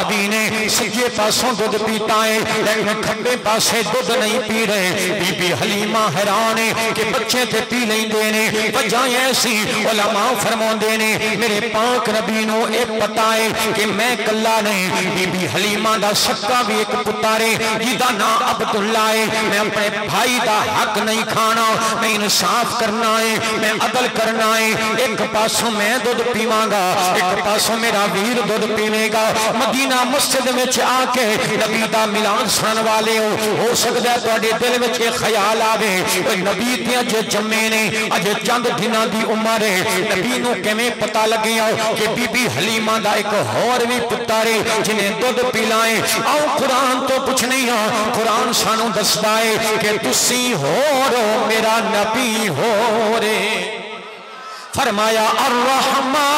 نبی نے سجے پاسوں دودھ پیتا ہے لیکن کھبے پاسے دودھ نہیں پی رہے بی بی حلیمہ حیران ہے کہ بچے تے پی لیں دینے وجہ ایسی علماء فرمون دینے میرے پاک نبی نو ایک پتا ہے کہ میں کلا نہیں بی بی حلیمہ دا سکا بھی ایک پتارے جیدہ نا عبداللہ ہے میں اپنے بھائی دا حق نہیں کھانا میں انصاف کرنا ہے میں عدل کرنا ہے ایک پاسوں میں دودھ پیواں گا ایک پاسوں میرا ویر دودھ پینے گا مدینہ مسجد میں آ کے نبی دا ملان سن والے ہو سکتا ہے تو اڈے دل میں خیال آوے نبی دیا جو جمعے نے اجے چند دنہ دی عمر ہے نبی نو کیمیں پتا لگیا کہ بی بی حلیمہ دا ایک اور بھی پتارے جنہیں دودھ پلائیں آؤ قرآن تو کچھ نہیں ہاں قرآن سانو دسدائے کہ تسی ہو رو میرا نبی ہو رے فرمایا الرحمن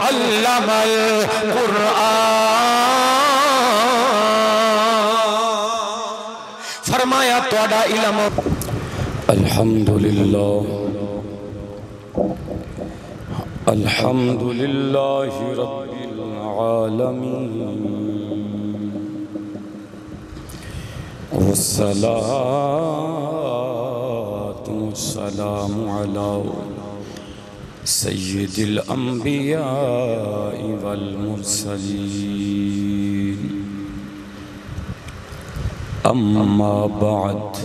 علم القرآن فرمایا توڑا علم الحمدللہ رب العالمین والصلاة والسلام على سید الانبیاء والمرسلین اما بعد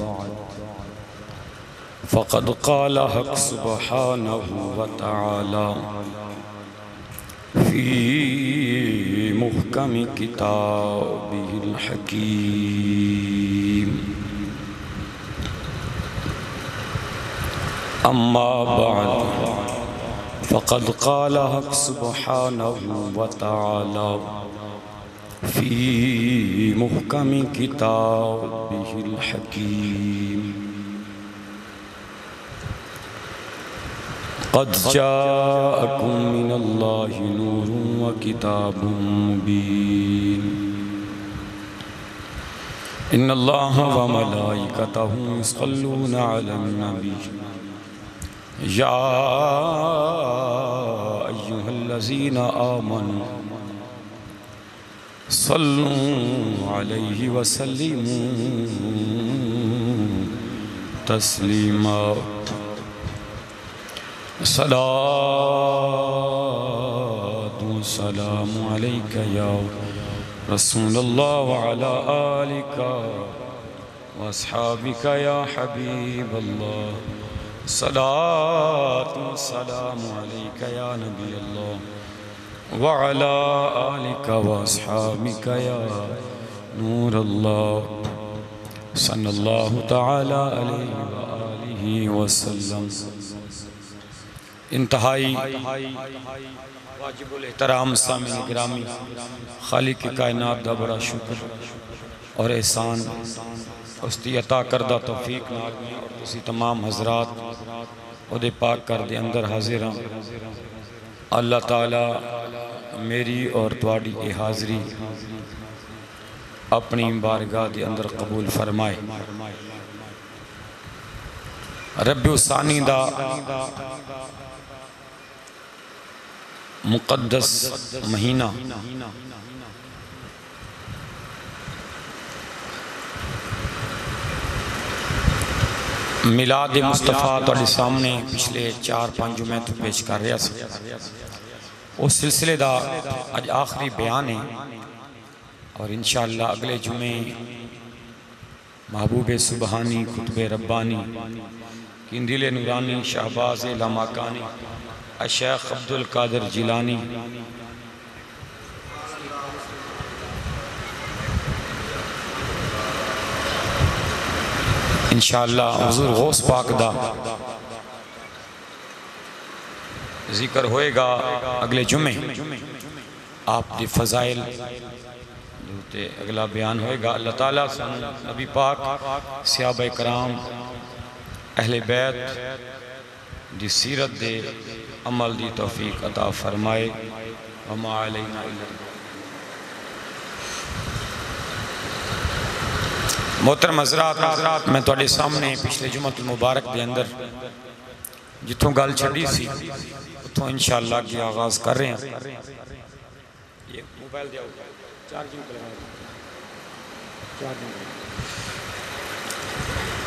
فقد قال حق سبحانه وتعالى في محكم كتابه الحكيم أما بعد فقد قال حق سبحانه وتعالى في محكم كتابه الحكيم قد جاءكم من الله نور وكتاب مبين إن الله وملائكته يصلون على النبي يا أيها الذين آمنوا صلوا عليه وسلموا تسليما صلاة والسلام عليك يا رسول الله وعلى آلك وأصحابك يا حبيب الله صلاة والسلام عليك يا نبي الله وعلى آلك وأصحابك يا نور الله صلى الله تعالى عليه وآله وسلم انتہائی واجب الاحترام سامعین گرامی خالق کائنات دا بڑا شکر اور احسان اس دی عطا کردہ توفیق نال اور تسی تمام حضرات او دے پاک کر دے اندر حاضر ہیں اللہ تعالیٰ میری اور تواڈی اے حاضری اپنی بارگاہ دے اندر قبول فرمائے ربیع ثانی دا مقدس مہینہ میلاد مصطفیٰ تو سامنے پچھلے 4-5 جمعے تو پیش کر رہا سا اس سلسلے دا آج آخری بیان ہے اور انشاءاللہ اگلے جمعے محبوب سبحانی خطب ربانی قندیل نورانی شہباز لامکانی الشیخ عبدالقادر جیلانی انشاءاللہ حضور غوث پاک دا ذکر ہوئے گا اگلے جمعے آپ دی فضائل اگلا بیان ہوئے گا اللہ تعالیٰ نبی پاک صحابہ کرام اہل بیت دی سیرت دے عمل دی توفیق عطا فرمائے وما علینا الا محترم حضرات میں توڑے سامنے پچھلے جمعہ المبارک دے اندر جتوں گل چھڑی سی اتوں انشاءاللہ کی آغاز کر رہے ہیں یہ موبائل دیا ہوگا چارجنگ پر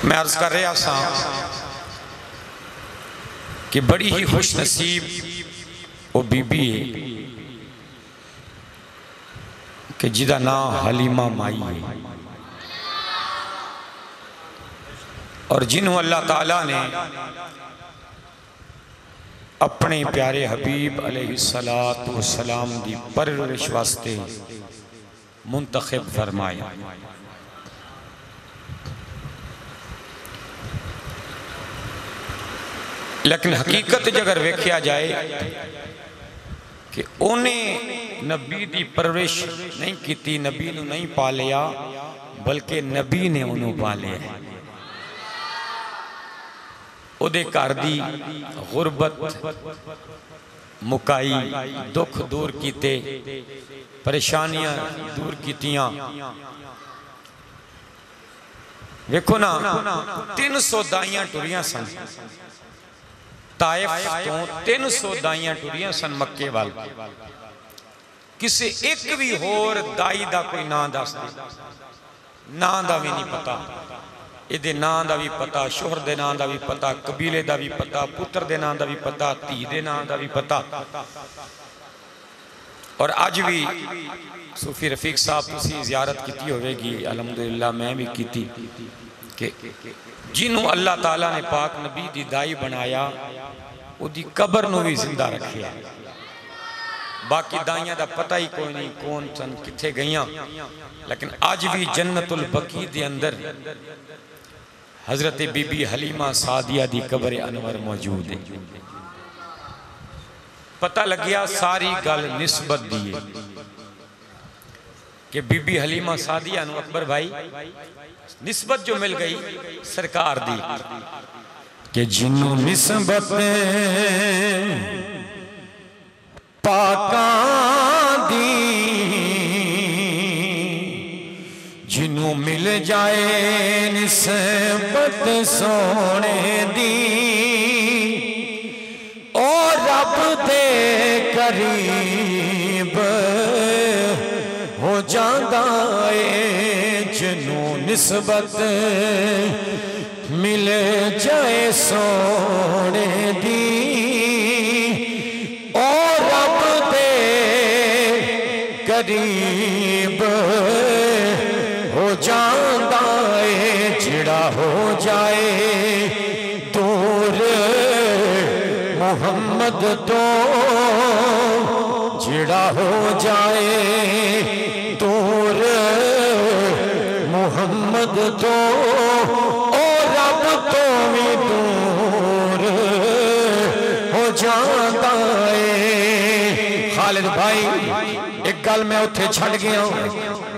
میں عرض کر رہا سا کہ بڑی ہی خوش نصیب وہ بی بی ہے کہ جدہ نام حلیمہ مائی ہے اور جنہوں اللہ تعالیٰ نے اپنے پیارے حبیب علیہ السلام دی پرورش واسطے منتخب فرمایا. لیکن حقیقت اگر ویکھیا جائے کہ انہیں نبی دی پرورش نہیں کیتی، نبی نے نہیں پالیا بلکہ نبی نے انہوں پالیا ہے. او دے کار دی غربت مکائی، دکھ دور کیتے، پریشانیاں دور کیتیاں. ویکھو نا 300 دائیاں ٹوریاں سن طائف تو 300 دائیاں ٹوریاں سن مکے وال. کسے ایک بھی ہور دائی دا کوئی نام دس دے، نام دا بھی نہیں پتا، ایدے نام دا بھی پتا، شوہر دے نام دا بھی پتا، قبیلے دا بھی پتا، پتر دے نام دا بھی پتا، تھی دے نام دا بھی پتا. اور آج بھی صوفی رفیق صاحب تسی زیارت کیتی ہوئے گی، الحمدللہ میں بھی کیتی، کہ جنہوں اللہ تعالیٰ نے پاک نبی دی دائی بنایا وہ دی قبر نو بھی زندہ رکھیا. باقی دائیاں دا پتہ ہی کوئی نہیں کون سن کتھے گئیاں، لیکن آج بھی جنت البقیع دے اندر حضرت بی بی حلیمہ سعدیہ دی قبر انور موجود ہے. پتہ لگیا ساری گل نسبت دیئے کہ بی بی حلیمہ سعدیہ انو اکبر بھائی نسبت جو مل گئی سرکار دی کہ جنوں نسبت پاکاں دی جنوں مل جائے نسبت سونے دی اور رب دے قریب ہو جاندہ ہے. جنوں نسبت مل جائے سونے دی اور رب دے قریب ہو جاندہ ہے. جڑا ہو جائے دور محمد تو جڑا ہو جائے دور محمد تو اور رب تو بھی دور ہو جاتا ہے. خالد بھائی ایک گل میں اتھے چھڑ گیا ہوں،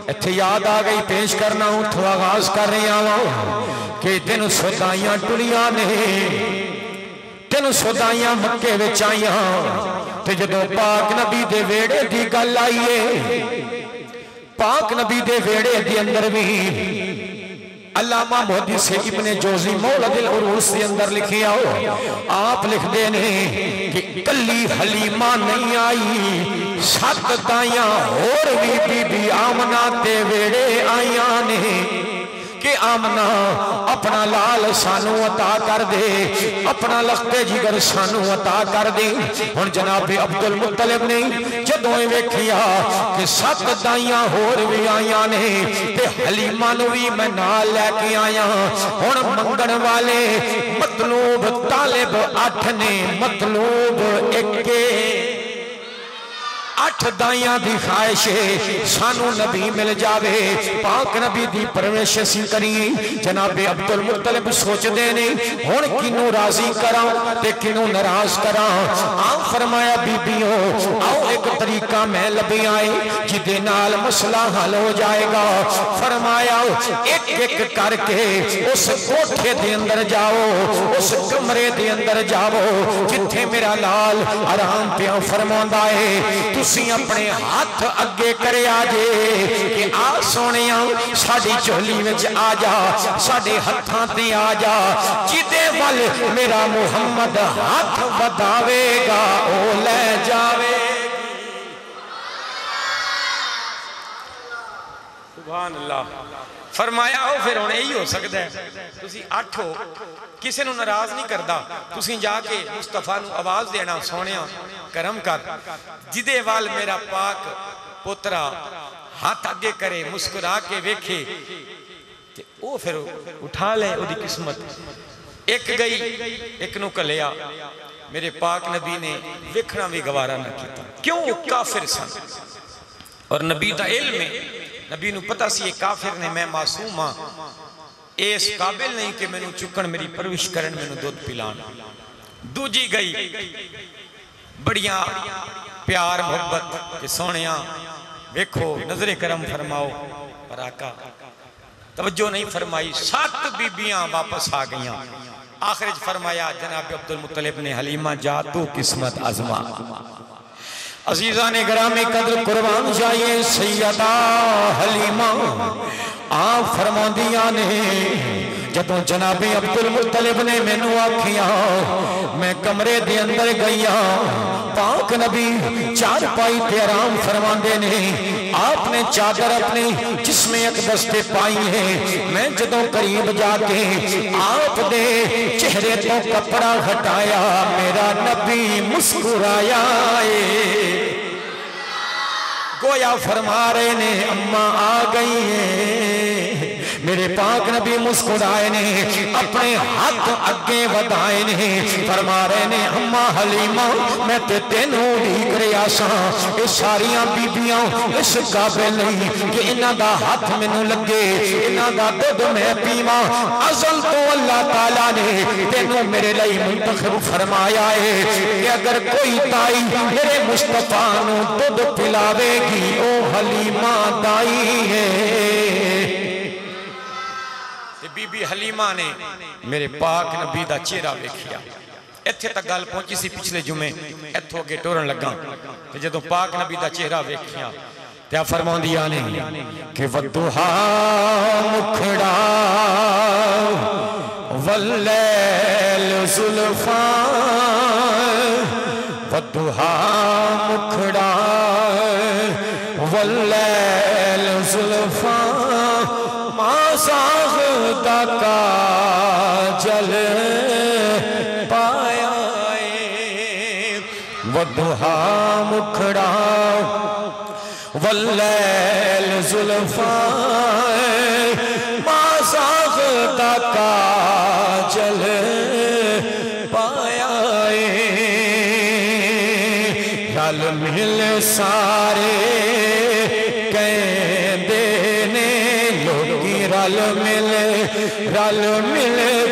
اتھے یاد آ گئی پیش کرنا ہوں، تو آغاز کر رہی ہوں کہ 300 دائیاں ٹوریاں نے 300 دائیاں مکے وچ آئیاں تے جدوں پاک نبی دے ویڑے دی گل آئیے، پاک نبی دے ویڑے دی اندر بھی علامہ محدث ابن جوزی مولد العروس کے اندر لکھیا ہو، آپ لکھ دینے کہ کلی حلیمہ نہیں آئی 7 دائیاں اور بی بی آمنہ تے ویڑے آئیاں نے کہ آمنہ اپنا لال سانو عطا کر دے، اپنا لخت جگر سانو عطا کر دے. ہن جناب عبد المطلب نے جدوں ویکھیا کہ 7 دائیاں ہور بھی آئیاں نے تے حلیمہ نو بھی میں نال لے کے آیا. ہن منگن والے مطلوب طالب 8 نے، مطلوب 1 8 دائیاں دی خواہش سانو نبی مل جاوے، پاک نبی دی پرورش سی کری. جناب عبد المطلب سوچ دینے ہن کنوں راضی کراں تے کنوں ناراض کراں. آپ فرمایا بیبیوں آؤ ایک طریقہ میں لبی آئے جدے نال مسئلہ حل ہو جائے گا. فرمایا ایک ایک کر کے اس کوٹھے دے اندر جاؤ، اس کمرے دے اندر جاؤ جتھے میرا لال آرام پیا فرماندہ ہے. تسی اپنے ہاتھ اگے کرے آجے کہ آ سونیاں ساڑی چولی وچ آجا، ساڑے ہتھاں تے آجا، جدے وال میرا محمد ہاتھ بداوے گا او لے جاوے. سبحان اللہ فرمایا ہو پھر ہونے ہی ہو سکتا ہے تسی اٹھ ہو کسی نو ناراض نہیں کردا تسی جا کے مصطفیٰ نو آواز دینا سونیا کرم کر جدے وال میرا پاک پترا ہاتھ آگے کرے مسکرا کے ویکھے او پھر اٹھا لے او دی قسمت ایک گئی ایک نو کلیا میرے پاک نبی نے ویکھنا بھی گوارا نہ کیتا کیوں کافر سن اور نبی دا علم ہے نبی نو پتہ سی یہ کافر نے میں معصوم ہاں اس قابل نہیں کہ میں نو چکن میری پروش کرن میں نو دودھ پلان دوجی گئی بڑیاں پیار محبت کہ سونیاں ویکھو نظر کرم فرماؤ پر آقا توجہ نہیں فرمائی 7 بیبیاں واپس آ گئیاں آخرج فرمایا جناب عبد المطلب نے حلیمہ جا تو قسمت آزما عزیزان گرامی قدر قربان جائیے سیدہ حلیمہ آپ فرماندیاں نے جدوں جناب عبد المطلب نے میں نو آکھیا میں کمرے دے اندر گئیا پاک نبی چار پائی تے آرام فرماندے نے آپ نے چادر اپنی جس میں ایک دستے پائی ہے میں جدوں قریب جا کے آپ دے چہرے تو کپڑا ہٹایا میرا نبی مسکرایا گویا فرما رہے نے اماں آ گئی ہیں میرے پاک نبی مسکرائے نے اپنے ہاتھ اگے ودائے نے فرما رہے نے اماں حلیمہ میں تے تینوں ڈھیک رہا سا یہ ساریاں بیبیاں اس قابل نہیں کہ انہاں دا ہاتھ منو لگے انہاں دا دودھ میں پیما ازل تو اللہ تعالیٰ نے تینوں میرے لئی منتخب فرمایا ہے کہ اگر کوئی تائی میرے مصطفیٰ نو دودھ پلاوے گی او حلیمہ دائی ہے بی بی حلیمہ نے میرے پاک نبی دا چہرہ ویکھیا ایتھے تک گل پہنچی سی پچھلے جمعے ایتھو اگے ٹورن لگا کہ جدوں پاک نبی دا چہرہ ویکھیا تیا فرماندیاں نے کہ وَدُّہَا مُکھڑا وَاللَّيْلُ زُلْفَاں وَدُّہَا مُکھڑا وَاللَّيْلُ زُلْفَاں مَا سَاغْدَ کاجل پایا وَدُّہَا مُکھڑا واللیل زلفاں ما ساغت کاجل پایا رل مل سارے کہندے نے لوگی رل مل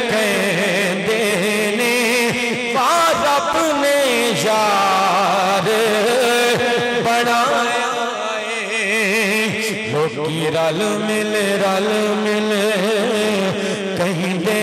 کہندے نے رب نے یار بنایا لوگی رل مل کہیں دے